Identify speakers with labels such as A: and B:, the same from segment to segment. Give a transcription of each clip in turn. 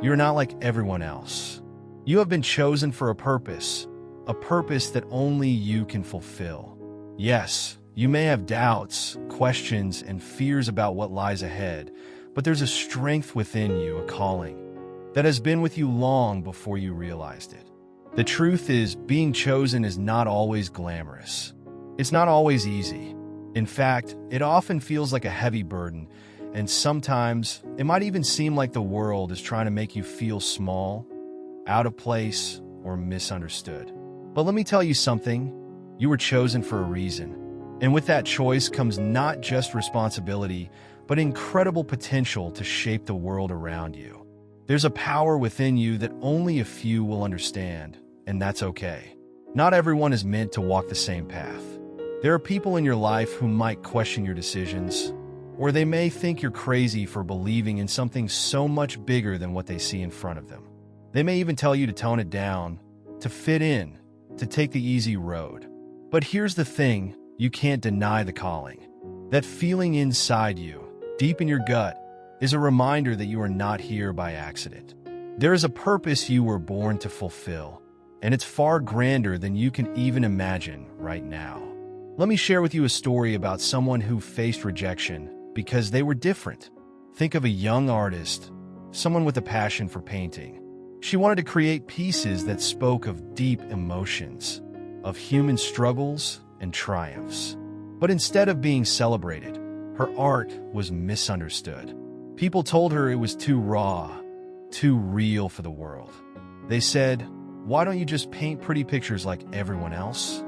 A: You're not like everyone else. You have been chosen for a purpose that only you can fulfill. Yes, you may have doubts, questions, and fears about what lies ahead, but there's a strength within you, a calling, that has been with you long before you realized it. The truth is, being chosen is not always glamorous. It's not always easy. In fact, it often feels like a heavy burden, and sometimes it might even seem like the world is trying to make you feel small, out of place, or misunderstood. But let me tell you something, you were chosen for a reason. And with that choice comes not just responsibility, but incredible potential to shape the world around you. There's a power within you that only a few will understand, and that's okay. Not everyone is meant to walk the same path. There are people in your life who might question your decisions, or they may think you're crazy for believing in something so much bigger than what they see in front of them. They may even tell you to tone it down, to fit in, to take the easy road. But here's the thing, you can't deny the calling. That feeling inside you, deep in your gut, is a reminder that you are not here by accident. There is a purpose you were born to fulfill, and it's far grander than you can even imagine right now. Let me share with you a story about someone who faced rejection because they were different. Think of a young artist, someone with a passion for painting. She wanted to create pieces that spoke of deep emotions, of human struggles and triumphs. But instead of being celebrated, her art was misunderstood. People told her it was too raw, too real for the world. They said, "Why don't you just paint pretty pictures like everyone else?"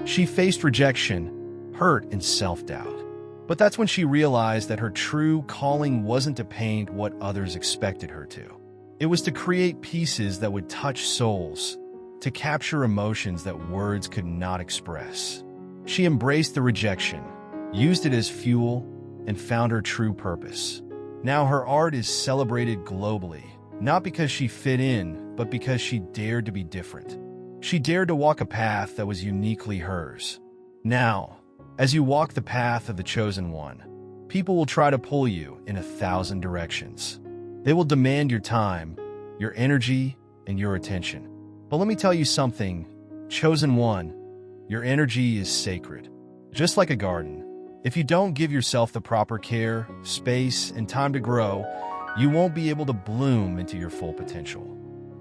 A: She faced rejection, hurt, and self-doubt. But that's when she realized that her true calling wasn't to paint what others expected her to. It was to create pieces that would touch souls, to capture emotions that words could not express. She embraced the rejection, used it as fuel, and found her true purpose. Now her art is celebrated globally, not because she fit in, but because she dared to be different. She dared to walk a path that was uniquely hers. Now, as you walk the path of the chosen one, people will try to pull you in 1,000 directions. They will demand your time, your energy, and your attention. But let me tell you something, chosen one, your energy is sacred. Just like a garden, if you don't give yourself the proper care, space, and time to grow, you won't be able to bloom into your full potential.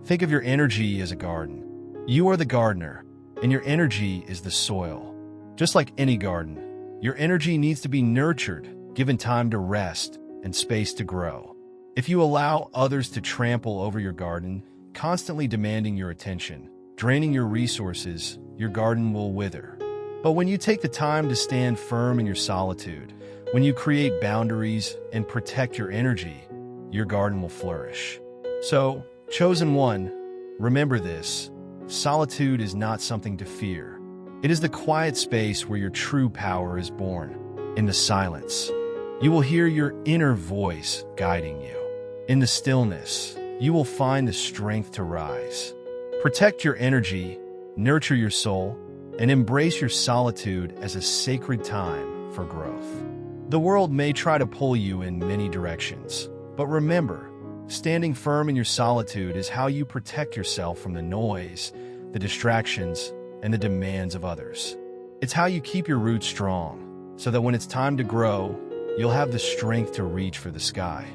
A: Think of your energy as a garden. You are the gardener, and your energy is the soil. Just like any garden, your energy needs to be nurtured, given time to rest, and space to grow. If you allow others to trample over your garden, constantly demanding your attention, draining your resources, your garden will wither. But when you take the time to stand firm in your solitude, when you create boundaries and protect your energy, your garden will flourish. So, chosen one, remember this. Solitude is not something to fear. It is the quiet space where your true power is born. In the silence, you will hear your inner voice guiding you. In the stillness, you will find the strength to rise. Protect your energy, nurture your soul, and embrace your solitude as a sacred time for growth. The world may try to pull you in many directions, but remember, standing firm in your solitude is how you protect yourself from the noise, the distractions, and the demands of others. It's how you keep your roots strong, so that when it's time to grow, you'll have the strength to reach for the sky.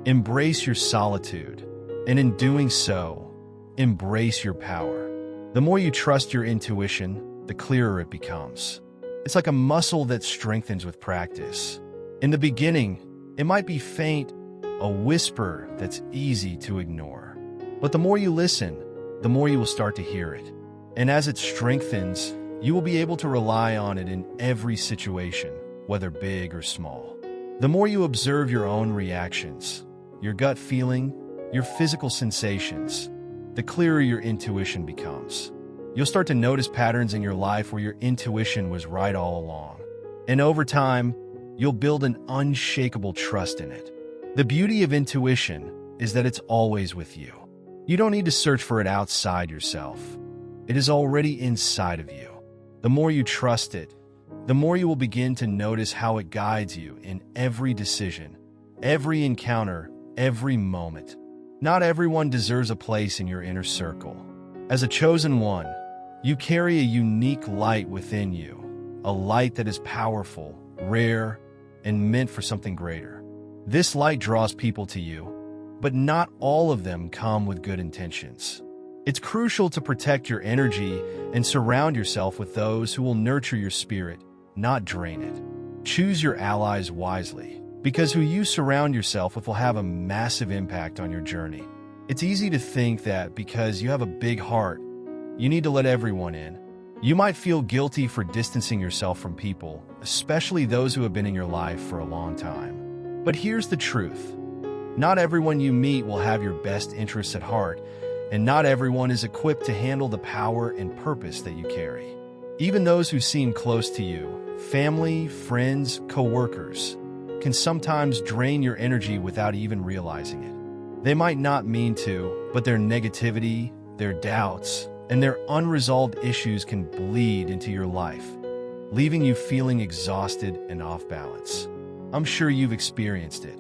A: Embrace your solitude, and in doing so, embrace your power. The more you trust your intuition, the clearer it becomes. It's like a muscle that strengthens with practice. In the beginning, it might be faint, a whisper that's easy to ignore. But the more you listen, the more you will start to hear it. And as it strengthens, you will be able to rely on it in every situation, whether big or small. The more you observe your own reactions, your gut feeling, your physical sensations, the clearer your intuition becomes. You'll start to notice patterns in your life where your intuition was right all along. And over time, you'll build an unshakable trust in it. The beauty of intuition is that it's always with you. You don't need to search for it outside yourself. It is already inside of you. The more you trust it, the more you will begin to notice how it guides you in every decision, every encounter, every moment. Not everyone deserves a place in your inner circle. As a chosen one, you carry a unique light within you, a light that is powerful, rare, and meant for something greater. This light draws people to you, but not all of them come with good intentions. It's crucial to protect your energy and surround yourself with those who will nurture your spirit, not drain it. Choose your allies wisely, because who you surround yourself with will have a massive impact on your journey. It's easy to think that because you have a big heart, you need to let everyone in. You might feel guilty for distancing yourself from people, especially those who have been in your life for a long time. But here's the truth. Not everyone you meet will have your best interests at heart, and not everyone is equipped to handle the power and purpose that you carry. Even those who seem close to you, family, friends, co-workers, can sometimes drain your energy without even realizing it. They might not mean to, but their negativity, their doubts, and their unresolved issues can bleed into your life, leaving you feeling exhausted and off balance. I'm sure you've experienced it.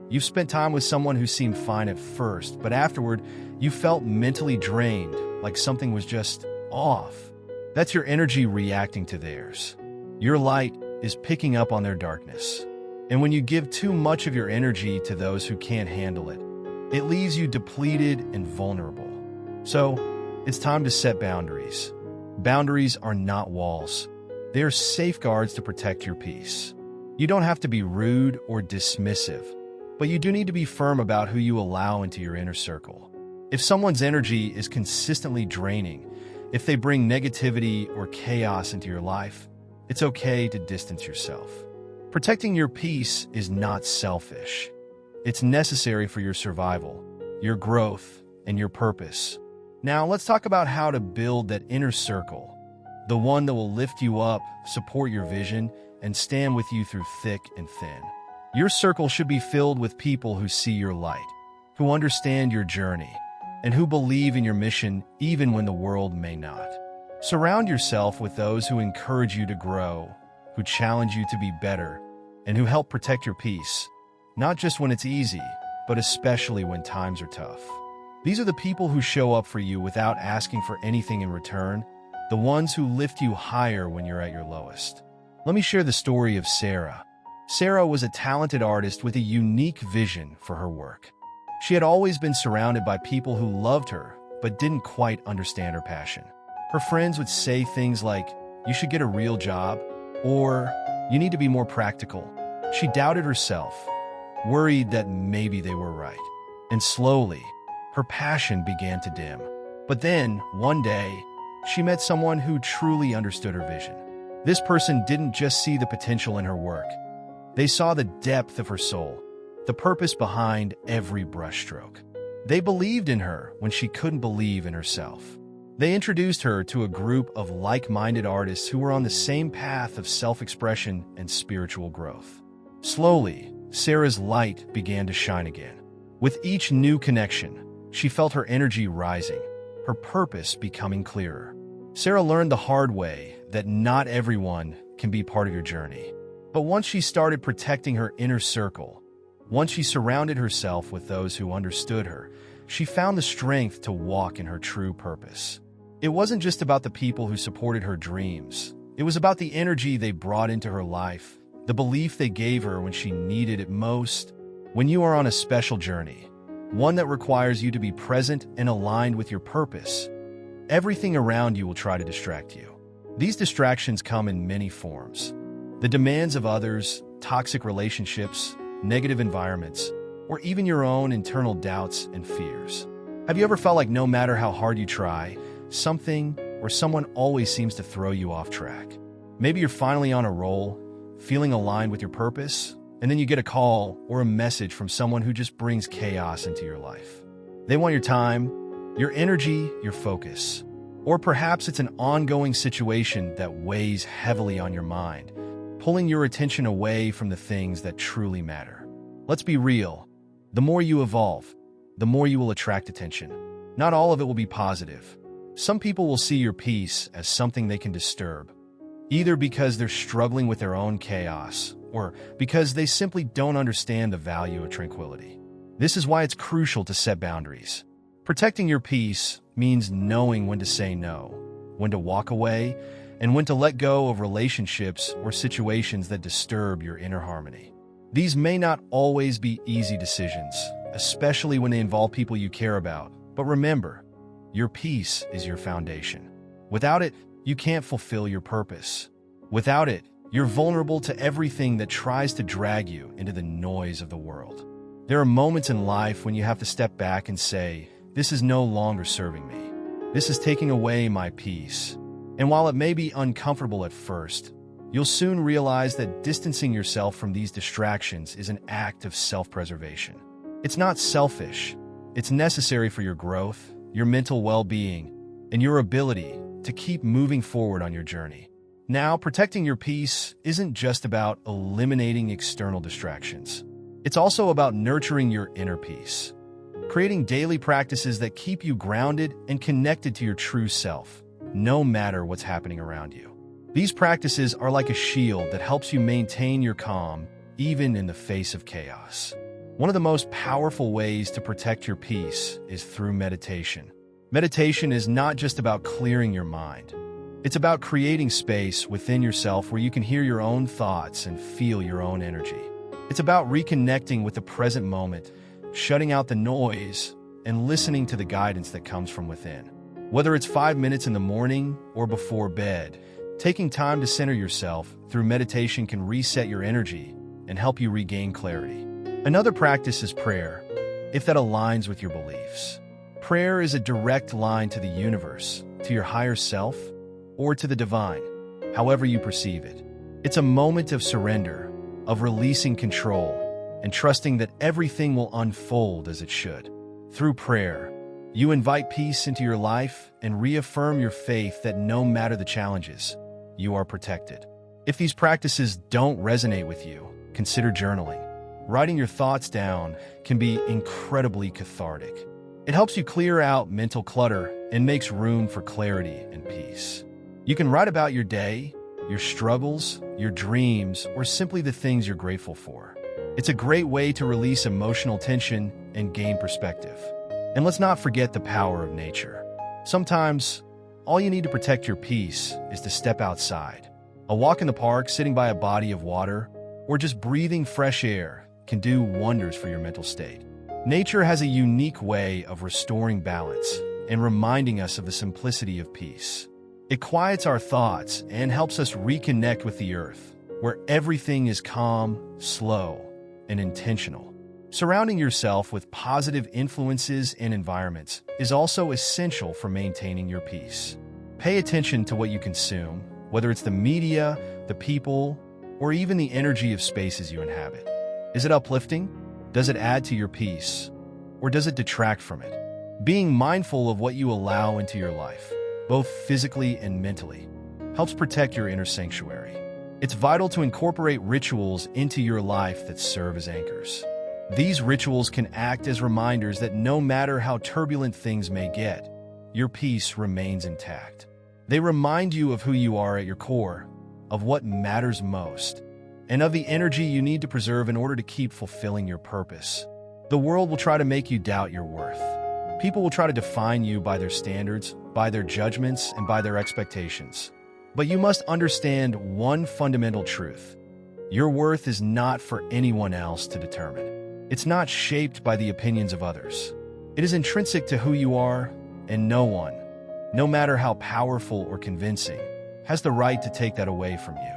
A: You've spent time with someone who seemed fine at first, but afterward, you felt mentally drained, like something was just off. That's your energy reacting to theirs. Your light is picking up on their darkness. And when you give too much of your energy to those who can't handle it, it leaves you depleted and vulnerable. So, it's time to set boundaries. Boundaries are not walls. They are safeguards to protect your peace. You don't have to be rude or dismissive, but you do need to be firm about who you allow into your inner circle. If someone's energy is consistently draining, if they bring negativity or chaos into your life, it's okay to distance yourself. Protecting your peace is not selfish. It's necessary for your survival, your growth, and your purpose. Now, let's talk about how to build that inner circle, the one that will lift you up, support your vision, and stand with you through thick and thin. Your circle should be filled with people who see your light, who understand your journey, and who believe in your mission even when the world may not. Surround yourself with those who encourage you to grow, who challenge you to be better, and who help protect your peace, not just when it's easy, but especially when times are tough. These are the people who show up for you without asking for anything in return, the ones who lift you higher when you're at your lowest. Let me share the story of Sarah. Sarah was a talented artist with a unique vision for her work. She had always been surrounded by people who loved her, but didn't quite understand her passion. Her friends would say things like, "You should get a real job," or "You need to be more practical." She doubted herself, worried that maybe they were right. And slowly, her passion began to dim. But then, one day, she met someone who truly understood her vision. This person didn't just see the potential in her work. They saw the depth of her soul, the purpose behind every brushstroke. They believed in her when she couldn't believe in herself. They introduced her to a group of like-minded artists who were on the same path of self-expression and spiritual growth. Slowly, Sarah's light began to shine again. With each new connection, she felt her energy rising, her purpose becoming clearer. Sarah learned the hard way that not everyone can be part of your journey. But once she started protecting her inner circle, once she surrounded herself with those who understood her, she found the strength to walk in her true purpose. It wasn't just about the people who supported her dreams. It was about the energy they brought into her life, the belief they gave her when she needed it most. When you are on a special journey, one that requires you to be present and aligned with your purpose, everything around you will try to distract you. These distractions come in many forms. The demands of others, toxic relationships, negative environments, or even your own internal doubts and fears. Have you ever felt like no matter how hard you try, something or someone always seems to throw you off track? Maybe you're finally on a roll, feeling aligned with your purpose, and then you get a call or a message from someone who just brings chaos into your life. They want your time, your energy, your focus. Or perhaps it's an ongoing situation that weighs heavily on your mind, pulling your attention away from the things that truly matter. Let's be real. The more you evolve, the more you will attract attention. Not all of it will be positive. Some people will see your peace as something they can disturb, either because they're struggling with their own chaos or because they simply don't understand the value of tranquility. This is why it's crucial to set boundaries. Protecting your peace means knowing when to say no, when to walk away, and when to let go of relationships or situations that disturb your inner harmony. These may not always be easy decisions, especially when they involve people you care about. But remember, your peace is your foundation. Without it, you can't fulfill your purpose. Without it, you're vulnerable to everything that tries to drag you into the noise of the world. There are moments in life when you have to step back and say, "This is no longer serving me. This is taking away my peace." And while it may be uncomfortable at first, you'll soon realize that distancing yourself from these distractions is an act of self-preservation. It's not selfish. It's necessary for your growth, your mental well-being, and your ability to keep moving forward on your journey. Now, protecting your peace isn't just about eliminating external distractions. It's also about nurturing your inner peace, creating daily practices that keep you grounded and connected to your true self, no matter what's happening around you. These practices are like a shield that helps you maintain your calm, even in the face of chaos. One of the most powerful ways to protect your peace is through meditation. Meditation is not just about clearing your mind. It's about creating space within yourself where you can hear your own thoughts and feel your own energy. It's about reconnecting with the present moment, shutting out the noise, and listening to the guidance that comes from within. Whether it's 5 minutes in the morning or before bed, taking time to center yourself through meditation can reset your energy and help you regain clarity. Another practice is prayer, if that aligns with your beliefs. Prayer is a direct line to the universe, to your higher self, or to the divine, however you perceive it. It's a moment of surrender, of releasing control, and trusting that everything will unfold as it should. Through prayer, you invite peace into your life and reaffirm your faith that no matter the challenges, you are protected. If these practices don't resonate with you, consider journaling. Writing your thoughts down can be incredibly cathartic. It helps you clear out mental clutter and makes room for clarity and peace. You can write about your day, your struggles, your dreams, or simply the things you're grateful for. It's a great way to release emotional tension and gain perspective. And let's not forget the power of nature. Sometimes, all you need to protect your peace is to step outside. A walk in the park, sitting by a body of water, or just breathing fresh air can do wonders for your mental state. Nature has a unique way of restoring balance and reminding us of the simplicity of peace. It quiets our thoughts and helps us reconnect with the earth, where everything is calm, slow, and intentional. Surrounding yourself with positive influences and environments is also essential for maintaining your peace. Pay attention to what you consume, whether it's the media, the people, or even the energy of spaces you inhabit. Is it uplifting? Does it add to your peace? Or does it detract from it? Being mindful of what you allow into your life, both physically and mentally, helps protect your inner sanctuary. It's vital to incorporate rituals into your life that serve as anchors. These rituals can act as reminders that no matter how turbulent things may get, your peace remains intact. They remind you of who you are at your core, of what matters most, and of the energy you need to preserve in order to keep fulfilling your purpose. The world will try to make you doubt your worth. People will try to define you by their standards, by their judgments, and by their expectations. But you must understand one fundamental truth. Your worth is not for anyone else to determine. It's not shaped by the opinions of others. It is intrinsic to who you are, and no one, no matter how powerful or convincing, has the right to take that away from you.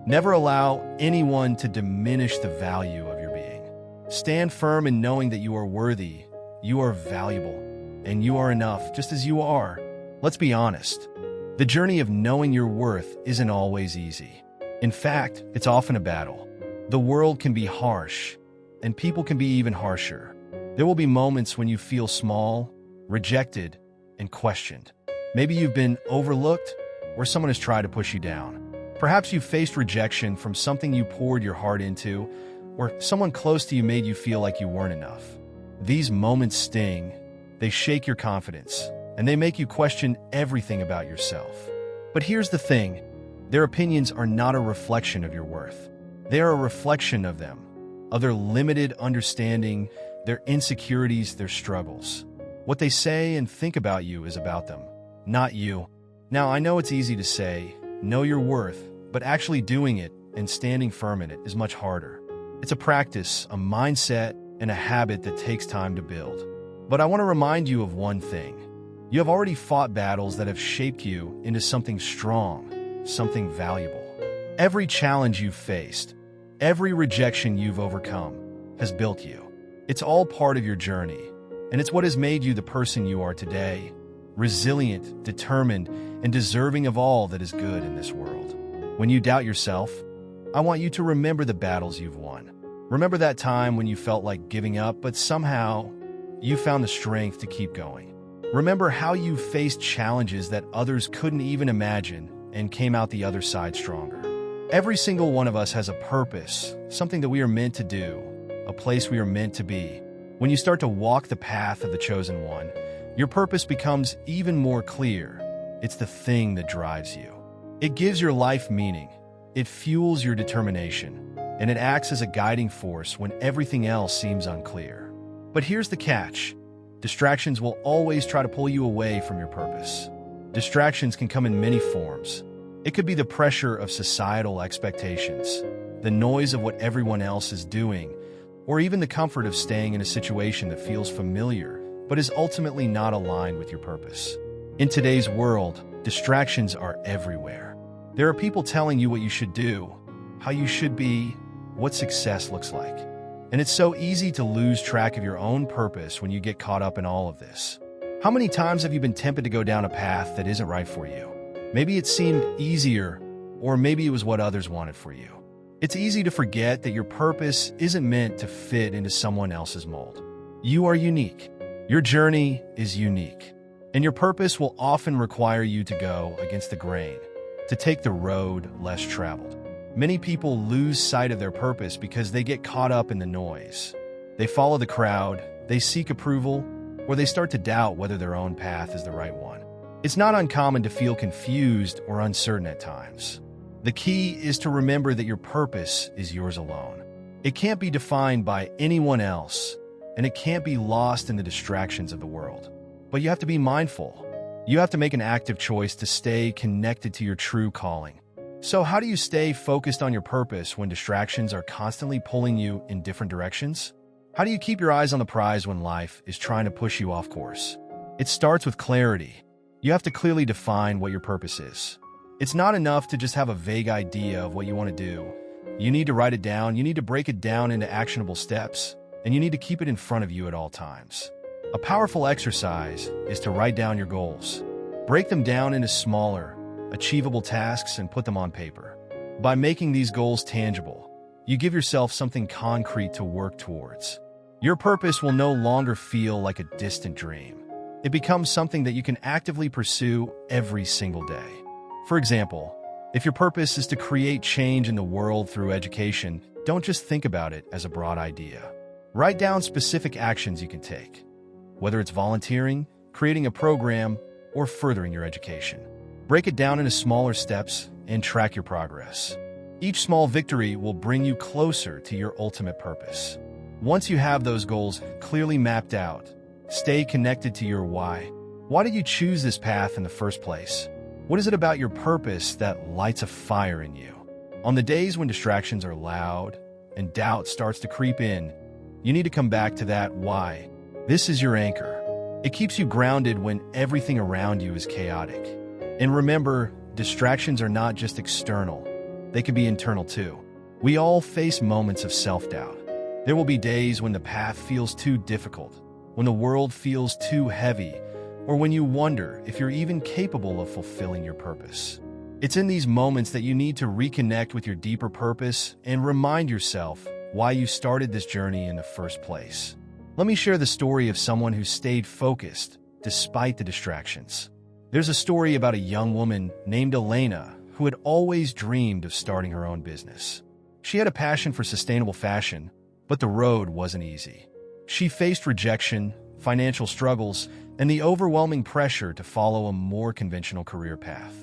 A: Never allow anyone to diminish the value of your being. Stand firm in knowing that you are worthy, you are valuable, and you are enough just as you are. Let's be honest. The journey of knowing your worth isn't always easy. In fact, it's often a battle. The world can be harsh, and people can be even harsher. There will be moments when you feel small, rejected, and questioned. Maybe you've been overlooked, or someone has tried to push you down. Perhaps you faced rejection from something you poured your heart into, or someone close to you made you feel like you weren't enough. These moments sting, they shake your confidence, and they make you question everything about yourself. But here's the thing, their opinions are not a reflection of your worth. They are a reflection of them, of their limited understanding their insecurities, their struggles. What they say and think about you is about them, not you. Now, I know it's easy to say, know your worth, but actually doing it and standing firm in it is much harder. It's a practice, a mindset, and a habit that takes time to build. But I want to remind you of one thing. You have already fought battles that have shaped you into something strong, something valuable. Every challenge you've faced, every rejection you've overcome, has built you. It's all part of your journey, and it's what has made you the person you are today, resilient, determined, and deserving of all that is good in this world. When you doubt yourself, I want you to remember the battles you've won. Remember that time when you felt like giving up, but somehow you found the strength to keep going. Remember how you faced challenges that others couldn't even imagine and came out the other side stronger. Every single one of us has a purpose, something that we are meant to do, a place we are meant to be. When you start to walk the path of the chosen one, your purpose becomes even more clear. It's the thing that drives you. It gives your life meaning. It fuels your determination, and it acts as a guiding force when everything else seems unclear. But here's the catch. Distractions will always try to pull you away from your purpose. Distractions can come in many forms. It could be the pressure of societal expectations, the noise of what everyone else is doing, or even the comfort of staying in a situation that feels familiar but is ultimately not aligned with your purpose. In today's world, distractions are everywhere. There are people telling you what you should do, how you should be, what success looks like. And it's so easy to lose track of your own purpose when you get caught up in all of this. How many times have you been tempted to go down a path that isn't right for you? Maybe it seemed easier, or maybe it was what others wanted for you. It's easy to forget that your purpose isn't meant to fit into someone else's mold. You are unique. Your journey is unique. And your purpose will often require you to go against the grain, to take the road less traveled. Many people lose sight of their purpose because they get caught up in the noise. They follow the crowd, they seek approval, or they start to doubt whether their own path is the right one. It's not uncommon to feel confused or uncertain at times. The key is to remember that your purpose is yours alone. It can't be defined by anyone else, and it can't be lost in the distractions of the world. But you have to be mindful. You have to make an active choice to stay connected to your true calling. So how do you stay focused on your purpose when distractions are constantly pulling you in different directions? How do you keep your eyes on the prize when life is trying to push you off course? It starts with clarity. You have to clearly define what your purpose is. It's not enough to just have a vague idea of what you want to do. You need to write it down, you need to break it down into actionable steps, and you need to keep it in front of you at all times. A powerful exercise is to write down your goals. Break them down into smaller, achievable tasks and put them on paper. By making these goals tangible, you give yourself something concrete to work towards. Your purpose will no longer feel like a distant dream. It becomes something that you can actively pursue every single day. For example, if your purpose is to create change in the world through education, don't just think about it as a broad idea. Write down specific actions you can take, whether it's volunteering, creating a program, or furthering your education. Break it down into smaller steps and track your progress. Each small victory will bring you closer to your ultimate purpose. Once you have those goals clearly mapped out, stay connected to your why. Why did you choose this path in the first place? What is it about your purpose that lights a fire in you? On the days when distractions are loud and doubt starts to creep in, you need to come back to that why. This is your anchor. It keeps you grounded when everything around you is chaotic. And remember, distractions are not just external. They can be internal too. We all face moments of self-doubt. There will be days when the path feels too difficult, when the world feels too heavy, or when you wonder if you're even capable of fulfilling your purpose. It's in these moments that you need to reconnect with your deeper purpose and remind yourself why you started this journey in the first place. Let me share the story of someone who stayed focused despite the distractions. There's a story about a young woman named Elena who had always dreamed of starting her own business. She had a passion for sustainable fashion, but the road wasn't easy. She faced rejection, financial struggles, and the overwhelming pressure to follow a more conventional career path.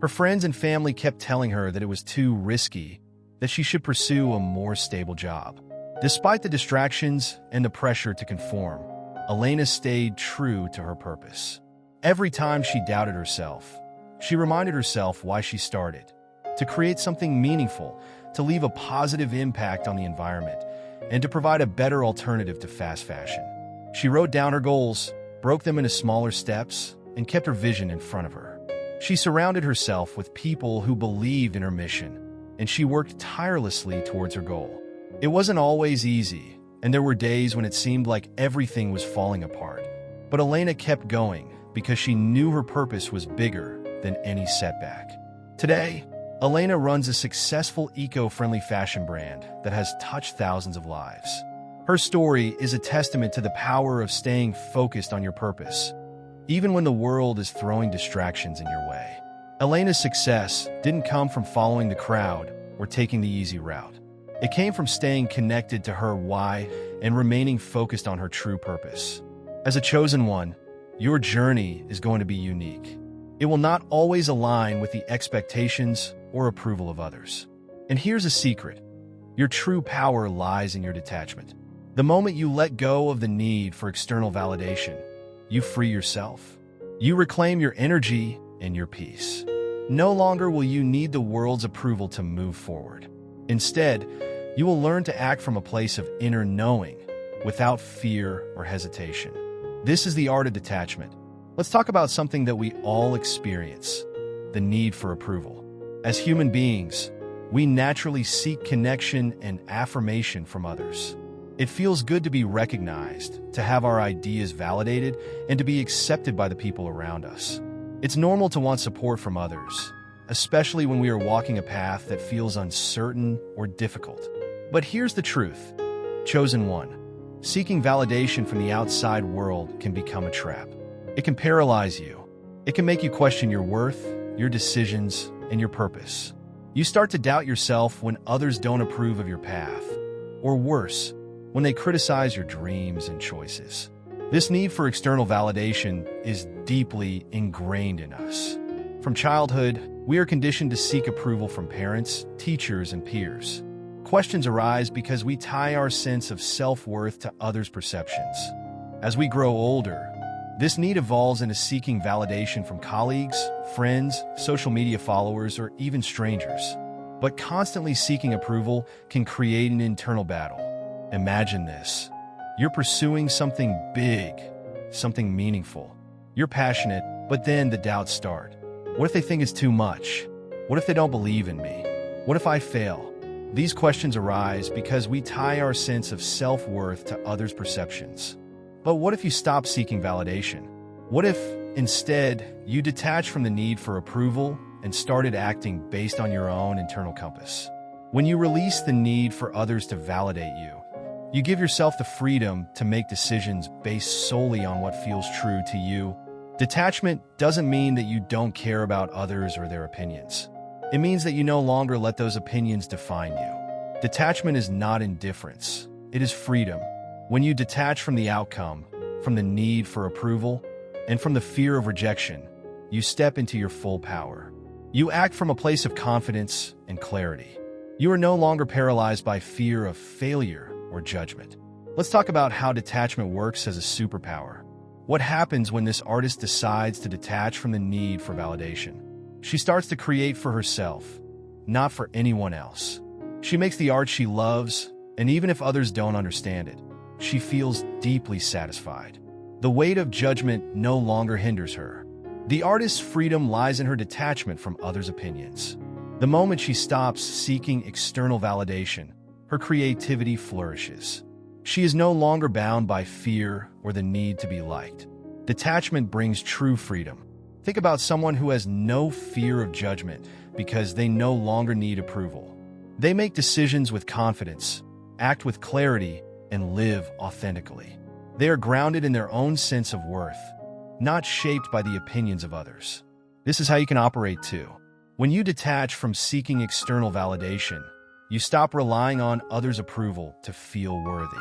A: Her friends and family kept telling her that it was too risky, that she should pursue a more stable job. Despite the distractions and the pressure to conform, Elena stayed true to her purpose. Every time she doubted herself, she reminded herself why she started: to create something meaningful, to leave a positive impact on the environment, and to provide a better alternative to fast fashion. She wrote down her goals, broke them into smaller steps, and kept her vision in front of her. She surrounded herself with people who believed in her mission, and she worked tirelessly towards her goal. It wasn't always easy, and there were days when it seemed like everything was falling apart. But Elena kept going because she knew her purpose was bigger than any setback. Today, Elena runs a successful eco-friendly fashion brand that has touched thousands of lives. Her story is a testament to the power of staying focused on your purpose, even when the world is throwing distractions in your way. Elena's success didn't come from following the crowd or taking the easy route. It came from staying connected to her why and remaining focused on her true purpose. As a chosen one, your journey is going to be unique. It will not always align with the expectations or approval of others. And here's a secret: your true power lies in your detachment. The moment you let go of the need for external validation, you free yourself. You reclaim your energy and your peace. No longer will you need the world's approval to move forward. Instead, you will learn to act from a place of inner knowing, without fear or hesitation. This is the art of detachment. Let's talk about something that we all experience: the need for approval. As human beings, we naturally seek connection and affirmation from others. It feels good to be recognized, to have our ideas validated, and to be accepted by the people around us. It's normal to want support from others, especially when we are walking a path that feels uncertain or difficult. But here's the truth, chosen one: seeking validation from the outside world can become a trap. It can paralyze you. It can make you question your worth, your decisions, and your purpose. You start to doubt yourself when others don't approve of your path, or worse, when they criticize your dreams and choices. This need for external validation is deeply ingrained in us. From childhood, we are conditioned to seek approval from parents, teachers, and peers. Questions arise because we tie our sense of self-worth to others' perceptions. As we grow older, this need evolves into seeking validation from colleagues, friends, social media followers, or even strangers. But constantly seeking approval can create an internal battle. Imagine this: you're pursuing something big, something meaningful. You're passionate, but then the doubts start. What if they think it's too much? What if they don't believe in me? What if I fail? These questions arise because we tie our sense of self-worth to others' perceptions. But what if you stop seeking validation? What if, instead, you detach from the need for approval and started acting based on your own internal compass? When you release the need for others to validate you, you give yourself the freedom to make decisions based solely on what feels true to you. Detachment doesn't mean that you don't care about others or their opinions. It means that you no longer let those opinions define you. Detachment is not indifference. It is freedom. When you detach from the outcome, from the need for approval, and from the fear of rejection, you step into your full power. You act from a place of confidence and clarity. You are no longer paralyzed by fear of failure or judgment. Let's talk about how detachment works as a superpower. What happens when this artist decides to detach from the need for validation? She starts to create for herself, not for anyone else. She makes the art she loves, and even if others don't understand it, she feels deeply satisfied. The weight of judgment no longer hinders her. The artist's freedom lies in her detachment from others' opinions. The moment she stops seeking external validation, her creativity flourishes. She is no longer bound by fear or the need to be liked. Detachment brings true freedom. Think about someone who has no fear of judgment because they no longer need approval. They make decisions with confidence, act with clarity, and live authentically. They are grounded in their own sense of worth, not shaped by the opinions of others. This is how you can operate too. When you detach from seeking external validation, you stop relying on others' approval to feel worthy.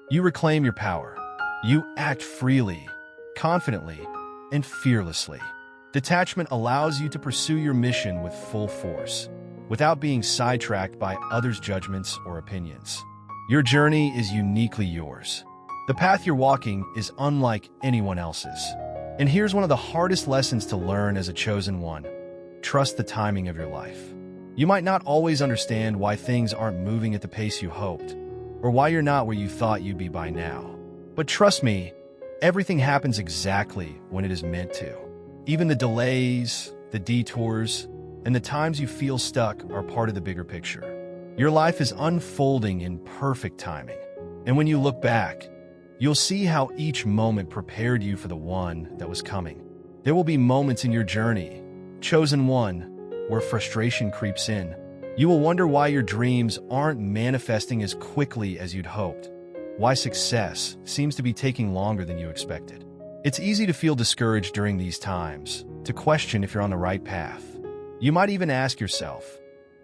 A: You reclaim your power. You act freely, confidently, and fearlessly. Detachment allows you to pursue your mission with full force, without being sidetracked by others' judgments or opinions. Your journey is uniquely yours. The path you're walking is unlike anyone else's. And here's one of the hardest lessons to learn as a chosen one. Trust the timing of your life. You might not always understand why things aren't moving at the pace you hoped, or why you're not where you thought you'd be by now. But trust me, everything happens exactly when it is meant to. Even the delays, the detours, and the times you feel stuck are part of the bigger picture. Your life is unfolding in perfect timing. And when you look back, you'll see how each moment prepared you for the one that was coming. There will be moments in your journey, chosen one, where frustration creeps in. You will wonder why your dreams aren't manifesting as quickly as you'd hoped, why success seems to be taking longer than you expected. It's easy to feel discouraged during these times, to question if you're on the right path. You might even ask yourself,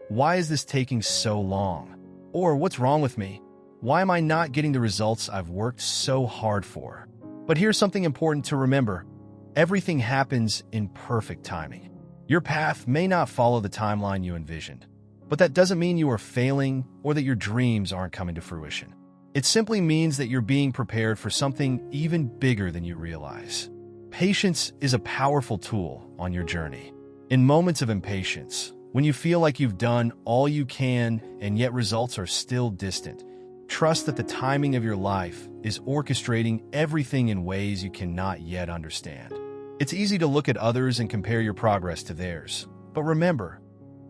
A: why is this taking so long? Or what's wrong with me? Why am I not getting the results I've worked so hard for? But here's something important to remember. Everything happens in perfect timing. Your path may not follow the timeline you envisioned, but that doesn't mean you are failing or that your dreams aren't coming to fruition. It simply means that you're being prepared for something even bigger than you realize. Patience is a powerful tool on your journey. In moments of impatience, when you feel like you've done all you can and yet results are still distant, trust that the timing of your life is orchestrating everything in ways you cannot yet understand. It's easy to look at others and compare your progress to theirs, but remember,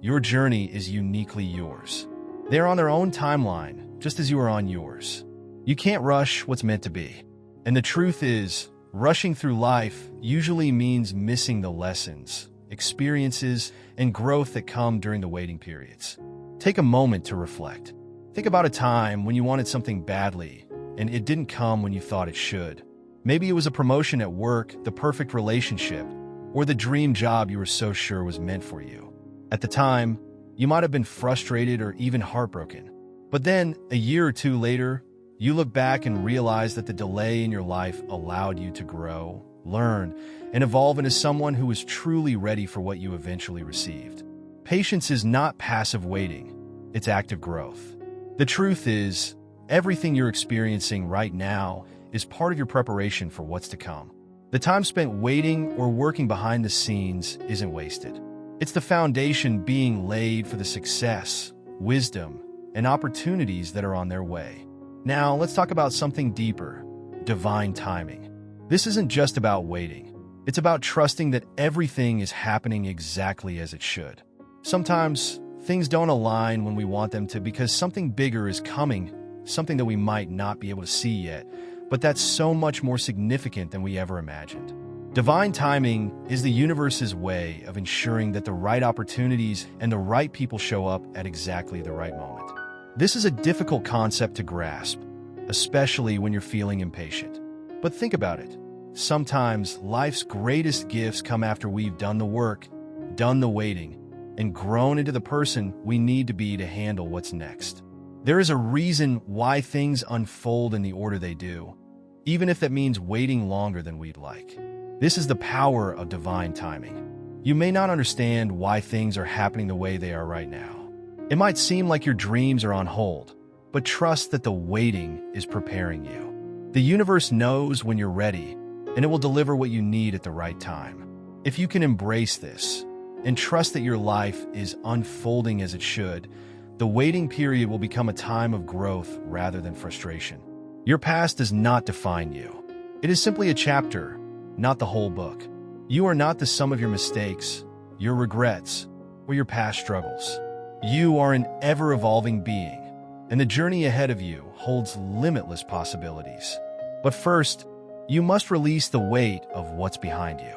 A: your journey is uniquely yours. They're on their own timeline, just as you are on yours. You can't rush what's meant to be. And the truth is, rushing through life usually means missing the lessons, experiences, and growth that come during the waiting periods. Take a moment to reflect. Think about a time when you wanted something badly, and it didn't come when you thought it should. Maybe it was a promotion at work, the perfect relationship, or the dream job you were so sure was meant for you. At the time, you might have been frustrated or even heartbroken. But then, a year or two later, you look back and realize that the delay in your life allowed you to grow, learn, and evolve into someone who is truly ready for what you eventually received. Patience is not passive waiting, it's active growth. The truth is, everything you're experiencing right now is part of your preparation for what's to come. The time spent waiting or working behind the scenes isn't wasted. It's the foundation being laid for the success, wisdom, and opportunities that are on their way. Now, let's talk about something deeper: divine timing. This isn't just about waiting. It's about trusting that everything is happening exactly as it should. Sometimes, things don't align when we want them to because something bigger is coming, something that we might not be able to see yet, but that's so much more significant than we ever imagined. Divine timing is the universe's way of ensuring that the right opportunities and the right people show up at exactly the right moment. This is a difficult concept to grasp, especially when you're feeling impatient. But think about it. Sometimes life's greatest gifts come after we've done the work, done the waiting, and grown into the person we need to be to handle what's next. There is a reason why things unfold in the order they do, even if that means waiting longer than we'd like. This is the power of divine timing. You may not understand why things are happening the way they are right now. It might seem like your dreams are on hold, but trust that the waiting is preparing you. The universe knows when you're ready, and it will deliver what you need at the right time. If you can embrace this and trust that your life is unfolding as it should, the waiting period will become a time of growth rather than frustration. Your past does not define you. It is simply a chapter, not the whole book. You are not the sum of your mistakes, your regrets, or your past struggles. You are an ever-evolving being, and the journey ahead of you holds limitless possibilities. But first, you must release the weight of what's behind you.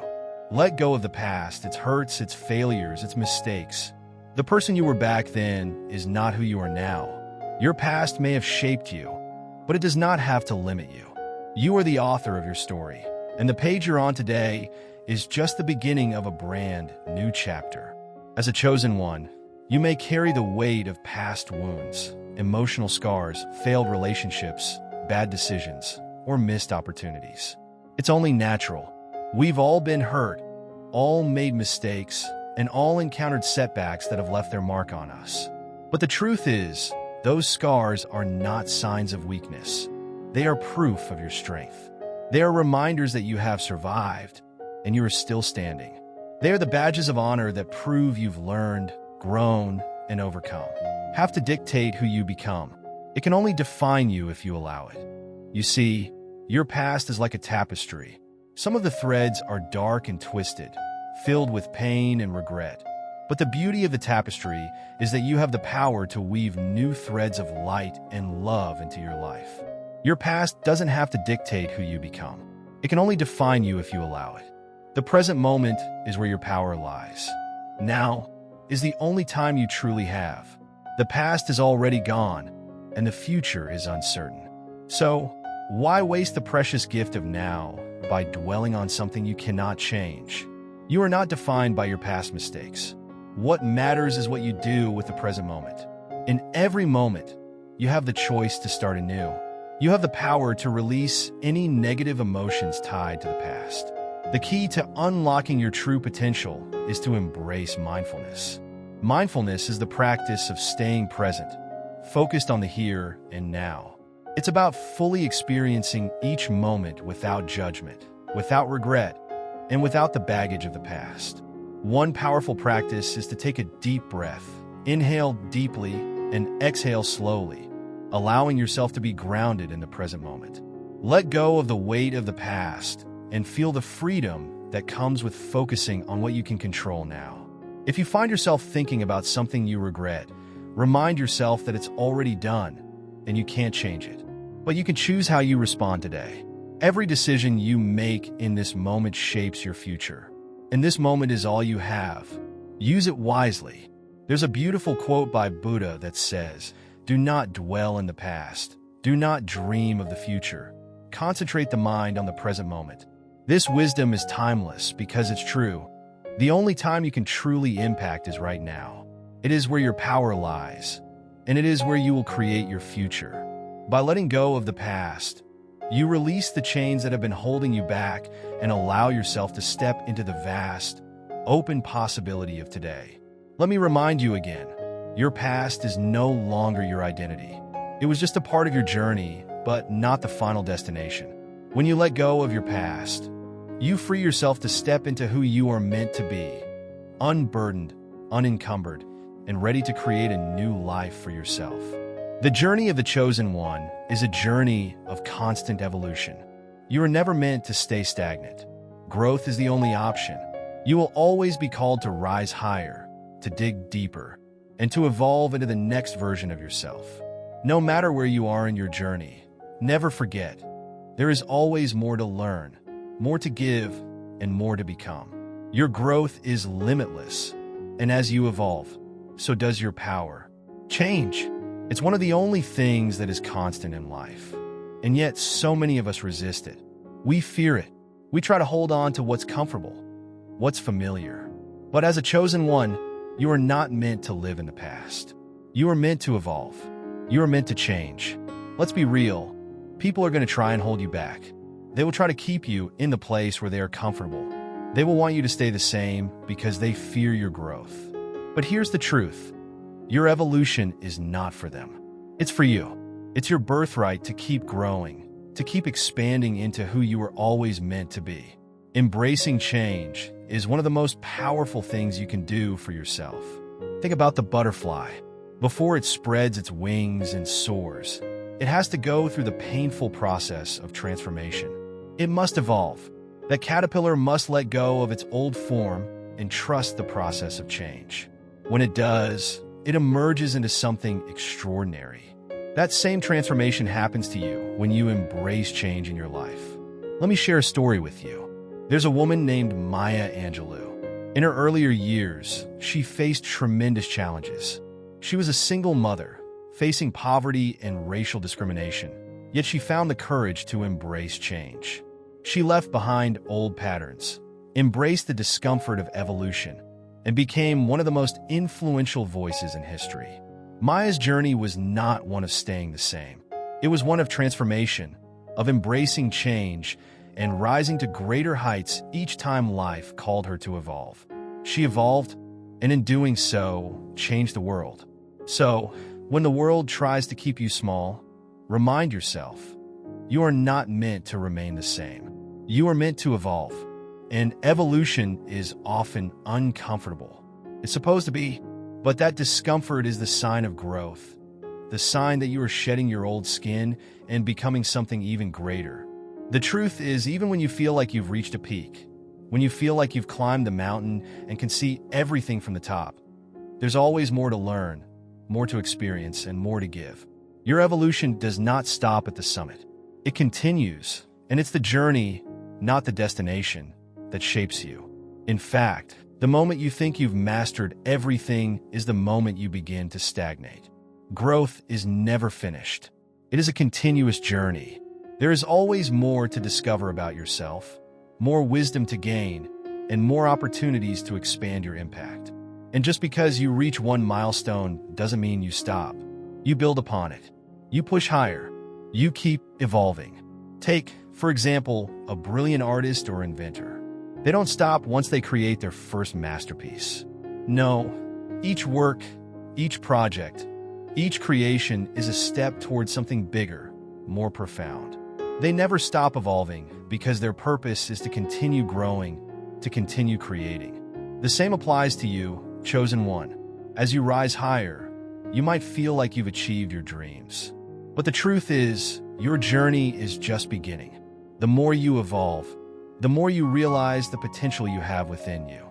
A: Let go of the past, its hurts, its failures, its mistakes. The person you were back then is not who you are now. Your past may have shaped you, but it does not have to limit you. You are the author of your story, and the page you're on today is just the beginning of a brand new chapter. As a chosen one, you may carry the weight of past wounds, emotional scars, failed relationships, bad decisions, or missed opportunities. It's only natural. We've all been hurt, all made mistakes, and all encountered setbacks that have left their mark on us. But the truth is, Those scars are not signs of weakness. They are proof of your strength. They are reminders that you have survived and you are still standing. They are the badges of honor that prove you've learned, grown, and overcome. Have to dictate who you become. It can only define you if you allow it. You see, your past is like a tapestry. Some of the threads are dark and twisted, filled with pain and regret. But the beauty of the tapestry is that you have the power to weave new threads of light and love into your life. Your past doesn't have to dictate who you become. It can only define you if you allow it. The present moment is where your power lies. Now is the only time you truly have. The past is already gone, and the future is uncertain. So, why waste the precious gift of now by dwelling on something you cannot change? You are not defined by your past mistakes. What matters is what you do with the present moment. In every moment, you have the choice to start anew. You have the power to release any negative emotions tied to the past. The key to unlocking your true potential is to embrace mindfulness. Mindfulness is the practice of staying present, focused on the here and now. It's about fully experiencing each moment without judgment, without regret, and without the baggage of the past. One powerful practice is to take a deep breath. Inhale deeply and exhale slowly, allowing yourself to be grounded in the present moment. Let go of the weight of the past and feel the freedom that comes with focusing on what you can control now. If you find yourself thinking about something you regret, remind yourself that it's already done and you can't change it. But you can choose how you respond today. Every decision you make in this moment shapes your future. And this moment is all you have. Use it wisely. There's a beautiful quote by Buddha that says, "Do not dwell in the past. Do not dream of the future. Concentrate the mind on the present moment." This wisdom is timeless because it's true. The only time you can truly impact is right now. It is where your power lies, and it is where you will create your future. By letting go of the past, you release the chains that have been holding you back and allow yourself to step into the vast, open possibility of today. Let me remind you again, your past is no longer your identity. It was just a part of your journey, but not the final destination. When you let go of your past, you free yourself to step into who you are meant to be, unburdened, unencumbered, and ready to create a new life for yourself. The journey of the chosen one is a journey of constant evolution. You are never meant to stay stagnant. Growth is the only option. You will always be called to rise higher, to dig deeper, and to evolve into the next version of yourself. No matter where you are in your journey, never forget, there is always more to learn, more to give, and more to become. Your growth is limitless, and as you evolve, so does your power. Change. It's one of the only things that is constant in life, and yet so many of us resist it. We fear it. We try to hold on to what's comfortable, what's familiar. But as a chosen one, you are not meant to live in the past. You are meant to evolve. You are meant to change. Let's be real. People are going to try and hold you back. They will try to keep you in the place where they are comfortable. They will want you to stay the same because they fear your growth. But here's the truth. Your evolution is not for them. It's for you. It's your birthright to keep growing, to keep expanding into who you were always meant to be. Embracing change is one of the most powerful things you can do for yourself. Think about the butterfly. Before it spreads its wings and soars, it has to go through the painful process of transformation. It must evolve. That caterpillar must let go of its old form and trust the process of change. When it does, it emerges into something extraordinary. That same transformation happens to you when you embrace change in your life. Let me share a story with you. There's a woman named Maya Angelou. In her earlier years, she faced tremendous challenges. She was a single mother, facing poverty and racial discrimination, yet she found the courage to embrace change. She left behind old patterns, embraced the discomfort of evolution, and became one of the most influential voices in history. Maya's journey was not one of staying the same. It was one of transformation, of embracing change, and rising to greater heights each time life called her to evolve. She evolved, and in doing so, changed the world. So, When the world tries to keep you small, remind yourself, you are not meant to remain the same. You are meant to evolve, and evolution is often uncomfortable. It's supposed to be, but that discomfort is the sign of growth, the sign that you are shedding your old skin and becoming something even greater. The truth is, even when you feel like you've reached a peak, when you feel like you've climbed the mountain and can see everything from the top, there's always more to learn, more to experience, and more to give. Your evolution does not stop at the summit. It continues, and it's the journey, not the destination, that shapes you. In fact, the moment you think you've mastered everything is the moment you begin to stagnate. Growth is never finished. It is a continuous journey. There is always more to discover about yourself, more wisdom to gain, and more opportunities to expand your impact. And just because you reach one milestone doesn't mean you stop. You build upon it. You push higher. You keep evolving. Take, for example, a brilliant artist or inventor. They don't stop once they create their first masterpiece. No, each work, each project, each creation is a step towards something bigger, more profound. They never stop evolving because their purpose is to continue growing, to continue creating. The same applies to you, chosen one. As you rise higher, you might feel like you've achieved your dreams. But the truth is, your journey is just beginning. The more you evolve, the more you realize the potential you have within you.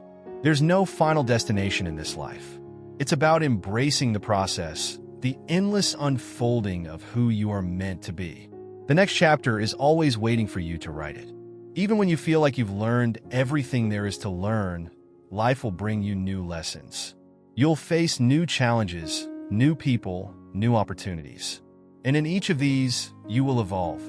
A: There's no final destination in this life. It's about embracing the process, the endless unfolding of who you are meant to be. The next chapter is always waiting for you to write it. Even when you feel like you've learned everything there is to learn, life will bring you new lessons. You'll face new challenges, new people, new opportunities. And in each of these, you will evolve.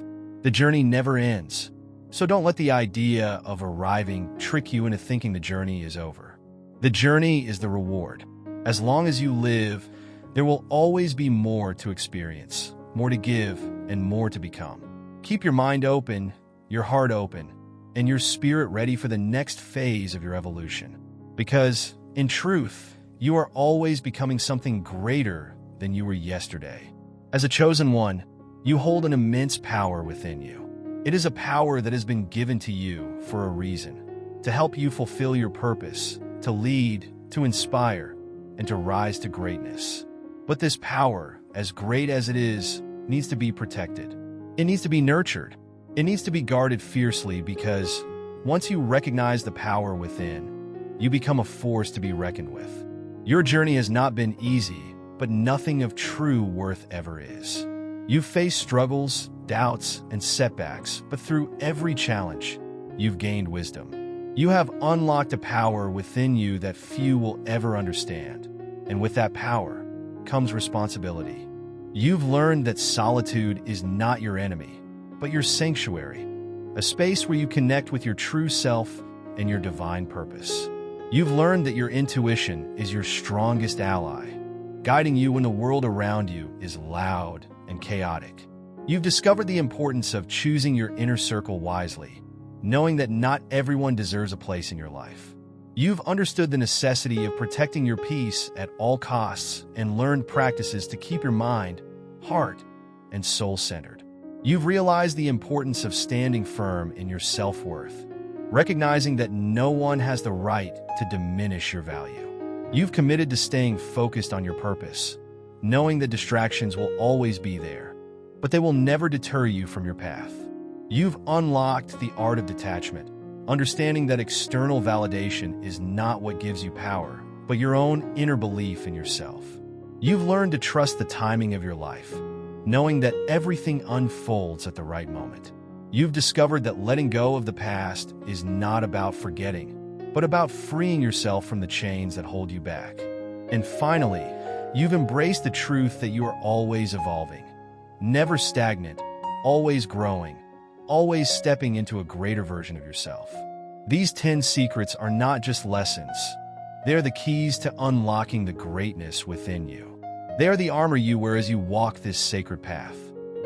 A: The journey never ends. So don't let the idea of arriving trick you into thinking the journey is over. The journey is the reward. As long as you live, there will always be more to experience, more to give, and more to become. Keep your mind open, your heart open, and your spirit ready for the next phase of your evolution. Because, in truth, you are always becoming something greater than you were yesterday. As a chosen one, you hold an immense power within you. It is a power that has been given to you for a reason, to help you fulfill your purpose, to lead, to inspire, and to rise to greatness. But this power, as great as it is, needs to be protected. It needs to be nurtured. It needs to be guarded fiercely because once you recognize the power within, you become a force to be reckoned with. Your journey has not been easy, but nothing of true worth ever is. You've faced struggles, doubts, and setbacks, but through every challenge, you've gained wisdom. You have unlocked a power within you that few will ever understand. And with that power comes responsibility. You've learned that solitude is not your enemy, but your sanctuary, a space where you connect with your true self and your divine purpose. You've learned that your intuition is your strongest ally, guiding you when the world around you is loud and chaotic. You've discovered the importance of choosing your inner circle wisely, knowing that not everyone deserves a place in your life. You've understood the necessity of protecting your peace at all costs and learned practices to keep your mind, heart, and soul centered. You've realized the importance of standing firm in your self-worth, recognizing that no one has the right to diminish your value. You've committed to staying focused on your purpose, knowing that distractions will always be there, but they will never deter you from your path. You've unlocked the art of detachment, understanding that external validation is not what gives you power, but your own inner belief in yourself. You've learned to trust the timing of your life, knowing that everything unfolds at the right moment. You've discovered that letting go of the past is not about forgetting, but about freeing yourself from the chains that hold you back. And finally, you've embraced the truth that you are always evolving, never stagnant, always growing, always stepping into a greater version of yourself. These 10 secrets are not just lessons. They're the keys to unlocking the greatness within you. They are the armor you wear as you walk this sacred path.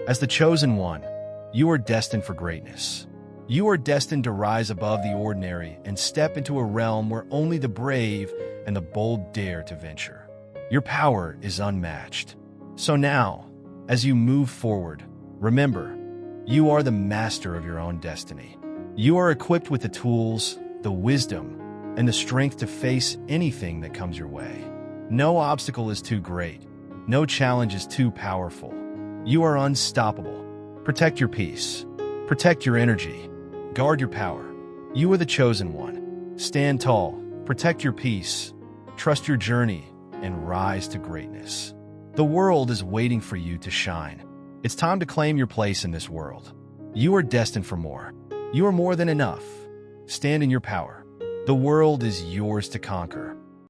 A: As the chosen one, you are destined for greatness. You are destined to rise above the ordinary and step into a realm where only the brave and the bold dare to venture. Your power is unmatched. So now, as you move forward, remember, you are the master of your own destiny. You are equipped with the tools, the wisdom, and the strength to face anything that comes your way. No obstacle is too great. No challenge is too powerful. You are unstoppable. Protect your peace. Protect your energy. Guard your power. You are the chosen one. Stand tall. Protect your peace. Trust your journey and rise to greatness. The world is waiting for you to shine. It's time to claim your place in this world. You are destined for more. You are more than enough. Stand in your power. The world is yours to conquer.